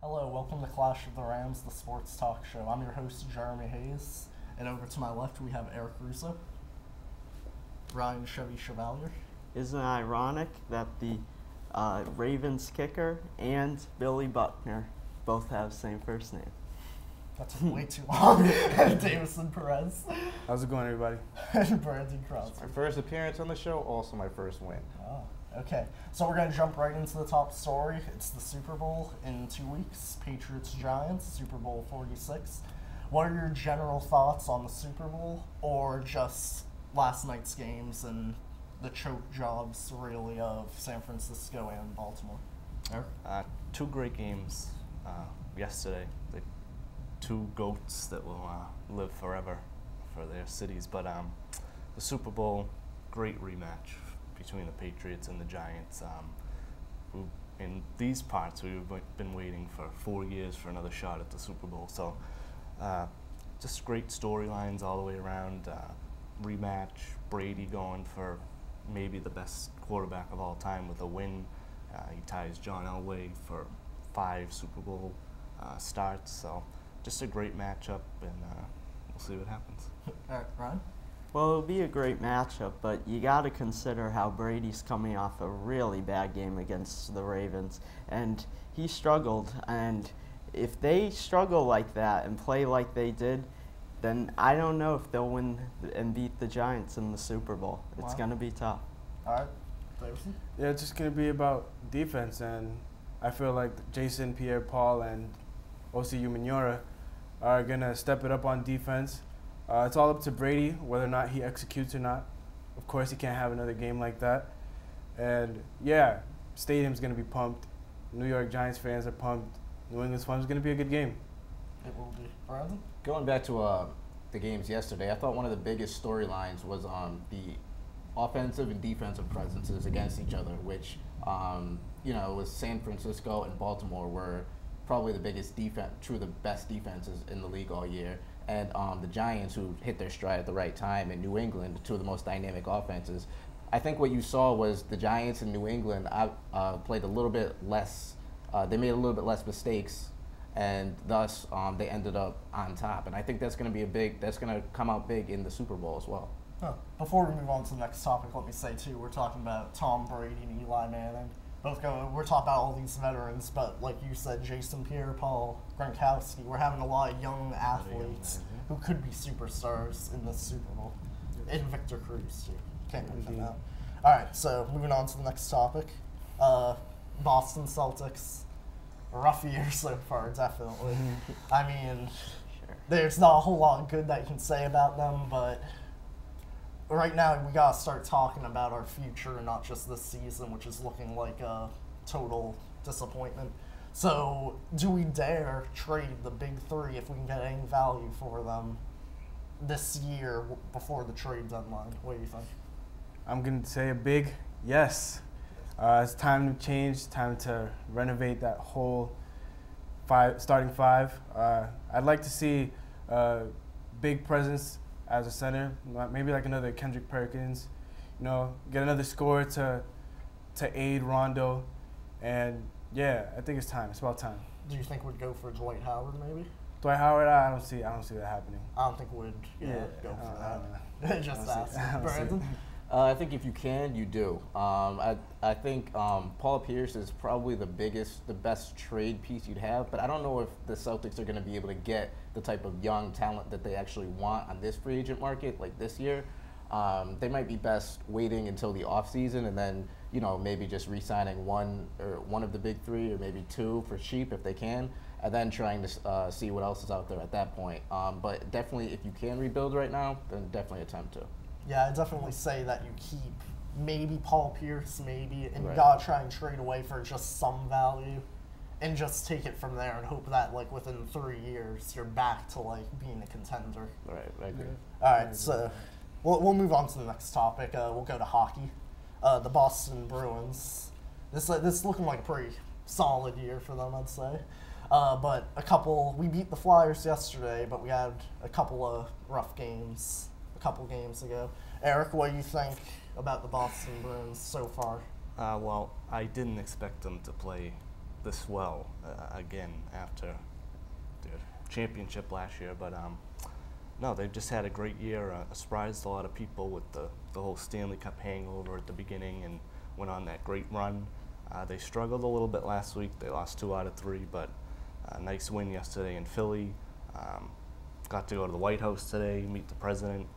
Hello, welcome to Clash of the Rams, the sports talk show. I'm your host, Jeremy Hayes, and over to my left we have Eric Russo, Ryan Chevaliar. Isn't it ironic that the Ravens kicker and Billy Buckner both have the same first name? That's way too long. Daveson Perez. How's it going, everybody? And Brandon Crosby. My first appearance on the show, also my first win. Oh, okay. So we're going to jump right into the top story. It's the Super Bowl in 2 weeks. Patriots-Giants, Super Bowl 46. What are your general thoughts on the Super Bowl, or just last night's games and the choke jobs, really, of San Francisco and Baltimore? Eric? Two great games yesterday. The two GOATs that will live forever for their cities. But the Super Bowl, great rematch between the Patriots and the Giants. Who, in these parts, we've been waiting for 4 years for another shot at the Super Bowl. So just great storylines all the way around. Rematch, Brady going for maybe the best quarterback of all time with a win. He ties John Elway for 5 Super Bowl starts. So just a great matchup, and we'll see what happens. All right, Ryan? Well, it'll be a great matchup, but you got to consider how Brady's coming off a really bad game against the Ravens, and he struggled. And if they struggle like that and play like they did, then I don't know if they'll win and beat the Giants in the Super Bowl. It's going to be tough. All right, Davidson? Yeah, it's just going to be about defense, and I feel like Jason Pierre-Paul and Osi Umenyiora are going to step it up on defense. It's all up to Brady whether or not he executes or not. Of course, he can't have another game like that. And, yeah, stadium's going to be pumped. New York Giants fans are pumped. New England's fans. It's going to be a good game. It will be. Brandon? Going back to the games yesterday, I thought one of the biggest storylines was the offensive and defensive presences against each other, which, was San Francisco and Baltimore were probably the biggest defense, the best defenses in the league all year. And the Giants, who hit their stride at the right time, and New England, two of the most dynamic offenses. I think what you saw was the Giants and New England played a little bit less. They made a little bit less mistakes, and thus they ended up on top. And I think that's going to be that's going to come out big in the Super Bowl as well. Huh. Before we move on to the next topic, let me say, too, we're talking about Tom Brady and Eli Manning. We're talking about all these veterans, but like you said, Jason Pierre-Paul, Gronkowski, we're having a lot of young athletes who could be superstars in the Super Bowl. And Victor Cruz, too. Can't leave him out. All right, so moving on to the next topic. Boston Celtics. Rough year so far, definitely. I mean, there's not a whole lot good that you can say about them, but right now we gotta start talking about our future, not just this season, which is looking like a total disappointment. So, do we dare trade the big three if we can get any value for them this year before the trade deadline? What do you think? I'm going to say a big yes. It's time to change, time to renovate that whole starting five. I'd like to see big presence as a center, maybe like another Kendrick Perkins, get another scorer to aid Rondo, and yeah, I think it's time. It's about time. Do you think we'd go for Dwight Howard, maybe? Dwight Howard, I don't see that happening. I don't think we'd go for that. Just ask. Brandon? I think if you can, you do. I think Paul Pierce is probably the best trade piece you'd have, but I don't know if the Celtics are going to be able to get the type of young talent that they actually want on this free agent market, like this year. They might be best waiting until the offseason and then, maybe just re-signing one of the big three or maybe two for cheap if they can, and then trying to see what else is out there at that point. But definitely, if you can rebuild right now, then definitely attempt to. Yeah, I definitely say that you keep maybe Paul Pierce, and you Right. gotta try and trade away for just some value, and just take it from there and hope that within 3 years you're back to being a contender. Right, I agree. All right, so we'll move on to the next topic. We'll go to hockey. The Boston Bruins. This is looking like a pretty solid year for them, I'd say. But we beat the Flyers yesterday, but we had a couple of rough games a couple games ago. Eric, what do you think about the Boston Bruins so far? Well, I didn't expect them to play this well again after their championship last year. But no, they've just had a great year. Surprised a lot of people with the whole Stanley Cup hangover at the beginning and went on that great run. They struggled a little bit last week. They lost 2 out of 3, but a nice win yesterday in Philly. Got to go to the White House today, meet the president.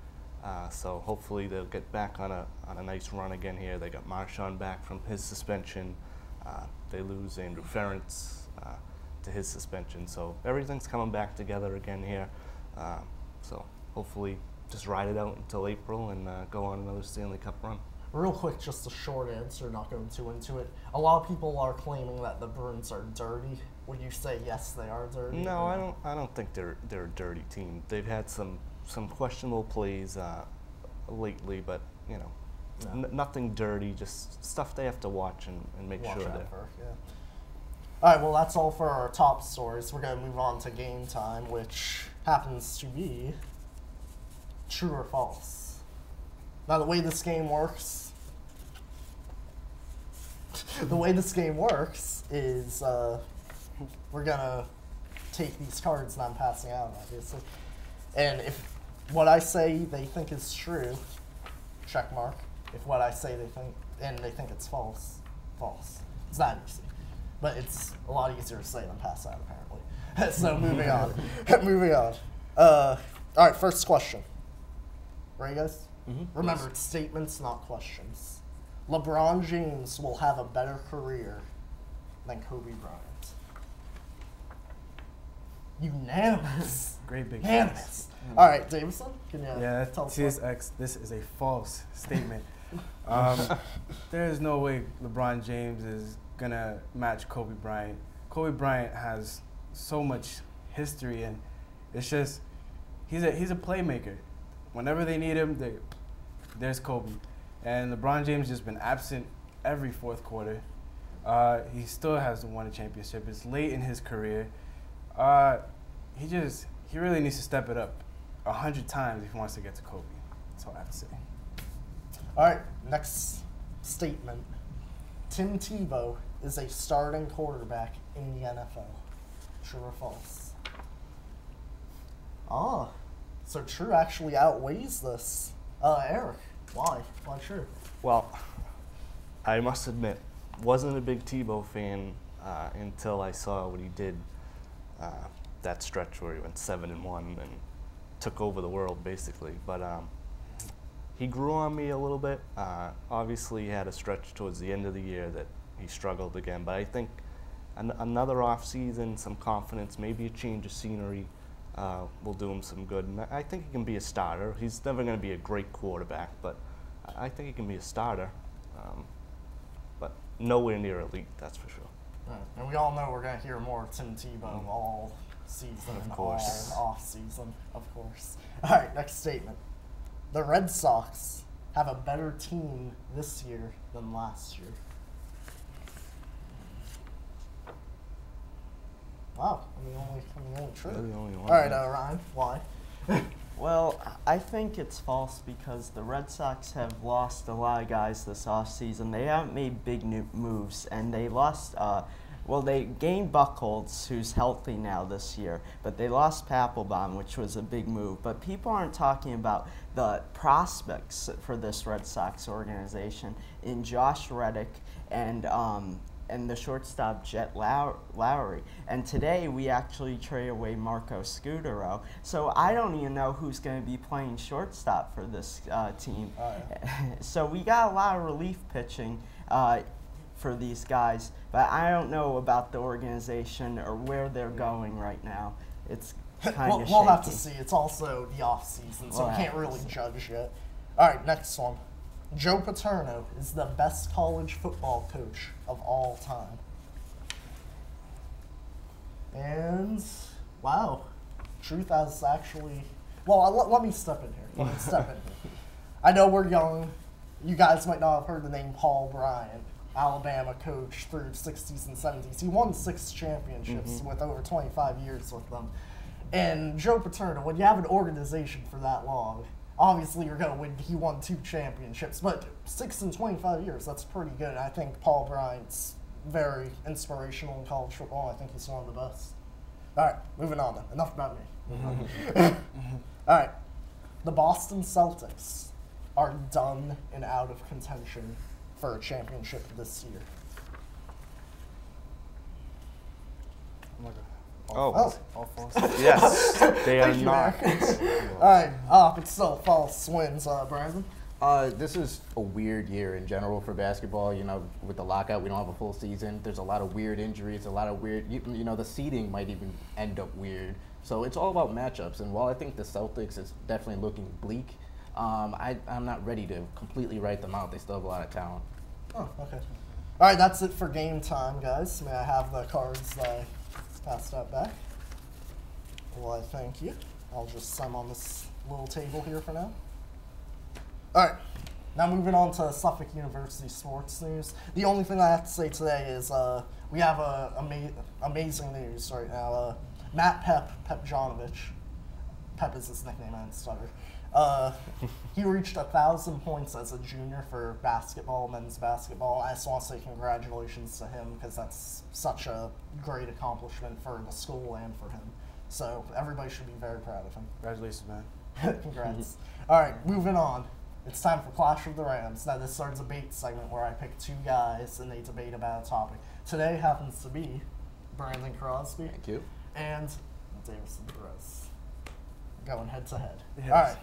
So hopefully they'll get back on a nice run again here. They got Marchand back from his suspension. They lose Andrew Ferentz to his suspension. So everything's coming back together again here. So hopefully just ride it out until April and go on another Stanley Cup run. Real quick, just a short answer, not going too into it. A lot of people are claiming that the Bruins are dirty. Would you say yes, they are dirty? No, I don't think they're a dirty team. They've had some questionable plays lately, but you know, nothing dirty. Just stuff they have to watch and make sure that. Yeah. All right, well, that's all for our top stories. We're going to move on to game time, which happens to be true or false. Now, the way this game works is we're going to take these cards that I'm passing out, obviously. And if what I say they think is true, check mark. If what I say they think it's false, false. It's not easy. But it's a lot easier to say than pass out, apparently. So moving on. Moving on. All right, first question. Ready, guys? Mm-hmm. Remember, it's statements, not questions. LeBron James will have a better career than Kobe Bryant. Unanimous. Great big Unanimous. All right, Daveson, can you tell us? TSX, this is a false statement. There is no way LeBron James is going to match Kobe Bryant. Kobe Bryant has so much history, and it's just, he's a playmaker. Whenever they need him, there's Kobe. And LeBron James has just been absent every fourth quarter. He still hasn't won a championship. It's late in his career. He really needs to step it up 100 times if he wants to get to Kobe. That's all I have to say. All right, next statement. Tim Tebow is a starting quarterback in the NFL. True or false? So true actually outweighs this. Eric, why? Why true? Well, I must admit, wasn't a big Tebow fan until I saw what he did that stretch where he went 7-1 and took over the world basically. But he grew on me a little bit. Obviously, he had a stretch towards the end of the year that he struggled again. But I think another off season, some confidence, maybe a change of scenery will do him some good. And I think he can be a starter. He's never going to be a great quarterback, but I think he can be a starter. But nowhere near elite, that's for sure. Right. And we all know we're going to hear more of Tim Tebow all season and all off season, of course. All right, next statement. The Red Sox have a better team this year than last year. Wow, I'm the only true. You're the only one. All right, Ryan, why? Well, I think it's false because the Red Sox have lost a lot of guys this offseason. They haven't made big new moves, and they lost, they gained Buchholz, who's healthy now this year, but they lost Papelbon, which was a big move. But people aren't talking about the prospects for this Red Sox organization in Josh Reddick and the shortstop Jet Lowry. And today we actually traded away Marco Scudero. So I don't even know who's going to be playing shortstop for this team. So we got a lot of relief pitching for these guys, but I don't know about the organization or where they're going right now. It's kind of We'll have to see. It's also the off season, so we can't really judge yet. All right, next one. Joe Paterno is the best college football coach of all time. And, wow, truth has actually... Well, let me step in here. I know we're young. You guys might not have heard the name Paul Bryant, Alabama coach through 60s and 70s. He won 6 championships with over 25 years with them. And Joe Paterno, when you have an organization for that long, obviously you're going to win. He won 2 championships, but 6 in 25 years, that's pretty good. I think Paul Bryant's very inspirational in college football. I think he's one of the best. All right, moving on then. Enough about me. All right, the Boston Celtics are done and out of contention for a championship this year. Oh. All false. Yes, they are Thank you, not. Eric. All right, but still, false wins, Brandon. This is a weird year in general for basketball. You know, with the lockout, we don't have a full season. There's a lot of weird injuries, a lot of weird, you know, the seeding might even end up weird. So it's all about matchups. And while I think the Celtics is definitely looking bleak, I'm not ready to completely write them out. They still have a lot of talent. Oh, okay. All right, that's it for game time, guys. May I have the cards that I passed out back? Well, I thank you. I'll just set them on this little table here for now. All right, now moving on to Suffolk University sports news. The only thing I have to say today is we have amazing news right now. Matt Pepjonovich, Pep is his nickname, I didn't stutter. He reached 1,000 points as a junior for basketball, men's basketball. I just want to say congratulations to him because that's such a great accomplishment for the school and for him. So everybody should be very proud of him. Congratulations, man. Congrats. All right, moving on. It's time for Clash of the Rams. Now, this starts a debate segment where I pick two guys and they debate about a topic. Today happens to be Brandon Crosby Thank you. and Daveson Perez going head to head. Yes. All right,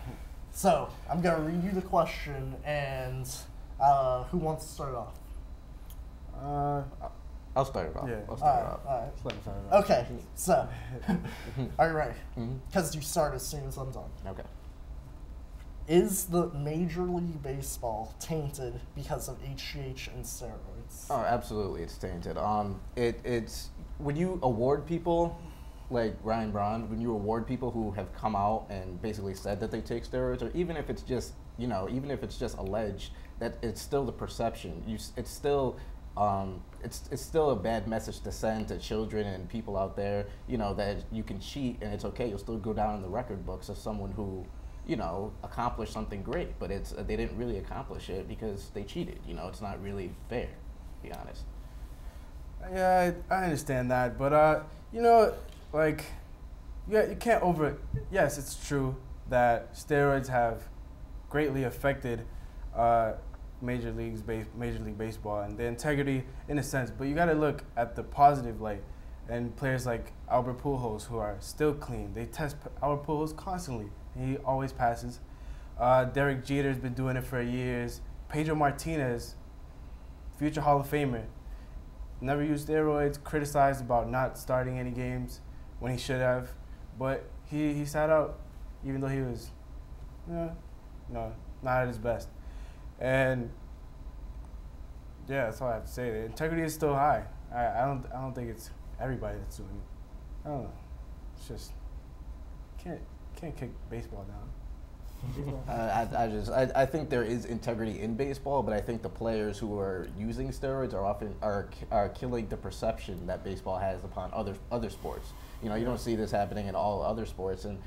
so I'm going to read you the question, and who wants to start off? I'll start it off. Yeah. I'll start it off. All right. Just let me start it off. Okay, so, are you ready? Mhm. Because you start as soon as I'm done. Okay. Is the Major League Baseball tainted because of HGH and steroids? Oh, absolutely, it's tainted. It's when you award people like Ryan Braun, when you award people who have come out and basically said that they take steroids, or even if it's just even if it's just alleged, that it's still the perception. It's still a bad message to send to children and people out there. You know that you can cheat and it's okay. You'll still go down in the record books as someone who, accomplished something great, but they didn't really accomplish it because they cheated. It's not really fair, to be honest. Yeah, I understand that, but you can't Yes, it's true that steroids have greatly affected Major League Baseball and the integrity in a sense, but you got to look at the positive light. And players like Albert Pujols, who are still clean, they test Albert Pujols constantly. He always passes. Derek Jeter's been doing it for years. Pedro Martinez, future Hall of Famer, never used steroids, criticized about not starting any games when he should have, but he sat out even though he was, not at his best. And yeah, that's all I have to say. The integrity is still high. I don't think it's everybody that's doing it. I don't know. It's just can't kick baseball down. I think there is integrity in baseball, but I think the players who are using steroids are killing the perception that baseball has upon other sports. You don't see this happening in all other sports, and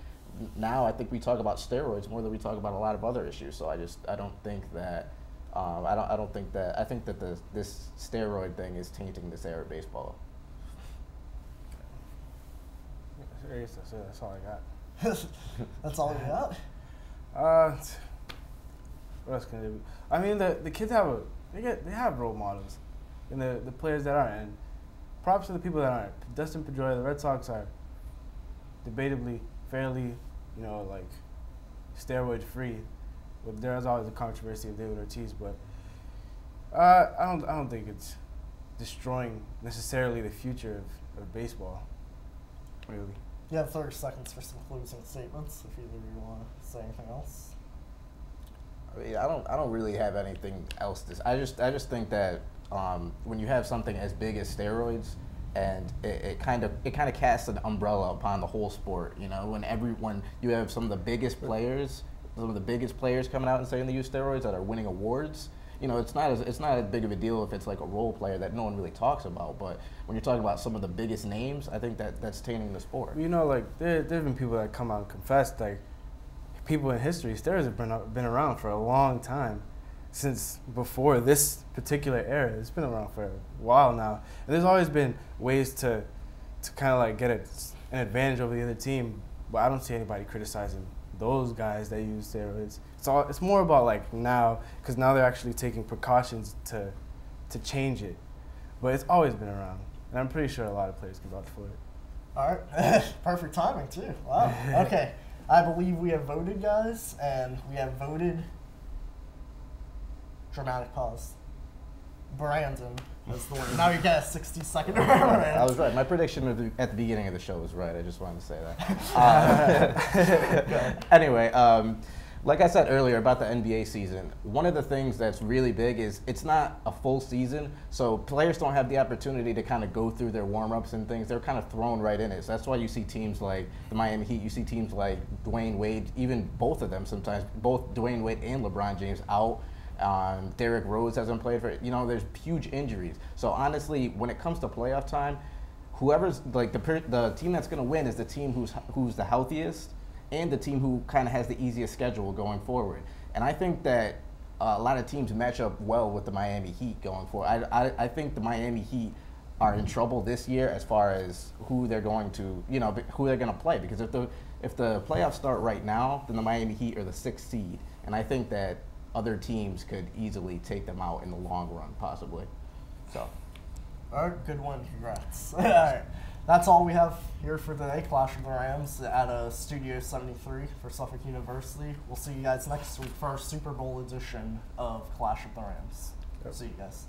now I think we talk about steroids more than we talk about a lot of other issues. So I don't think that I think that this steroid thing is tainting this era of baseball. That's all I got. That's all you got? What else can they do? I mean, the kids they have role models, and the players that aren't. And props to the people that aren't. Dustin Pedroia, the Red Sox are debatably fairly, steroid free. But there's always a controversy of David Ortiz, but I don't think it's destroying necessarily the future of baseball. Really. You have 30 seconds for some closing statements if either of you want to say anything else. I mean, I don't really have anything else I just think that when you have something as big as steroids, and it kind of casts an umbrella upon the whole sport. When you have some of the biggest players coming out and saying they use steroids that are winning awards. It's not as big of a deal if it's like a role player that no one really talks about. But when you're talking about some of the biggest names, I think that's tainting the sport. There's been people that come out and confess, people in history, steroids have been around for a long time. since before this particular era. It's been around for a while now. And there's always been ways to kind of like get an advantage over the other team, but I don't see anybody criticizing those guys that use steroids. It's more about like now, because now they're actually taking precautions to change it. But it's always been around, and I'm pretty sure a lot of players can vouch for it. All right, perfect timing too. Wow. Okay, I believe we have voted, guys, and we have voted. Dramatic pause. Brandon is the winner. Now you get a 60-second round. I was right. My prediction at the beginning of the show was right. I just wanted to say that. Anyway, like I said earlier about the NBA season, one of the things that's really big is it's not a full season, so players don't have the opportunity to kind of go through their warm-ups and things. They're kind of thrown right in it. So that's why you see teams like the Miami Heat, you see teams like Dwayne Wade, even both of them sometimes, both Dwayne Wade and LeBron James out. Derrick Rose hasn't played for, there's huge injuries. So honestly, when it comes to playoff time, whoever's like the team that's going to win is the team who's the healthiest and the team who kind of has the easiest schedule going forward. And I think that a lot of teams match up well with the Miami Heat going forward. I think the Miami Heat are in trouble this year as far as who they're going to, who they're going to play. Because if the playoffs start right now, then the Miami Heat are the 6th seed. And I think that other teams could easily take them out in the long run, possibly. So. All right, good one. Congrats. All right. That's all we have here for today. Clash of the Rams at Studio 73 for Suffolk University. We'll see you guys next week for our Super Bowl edition of Clash of the Rams. Yep. See you guys.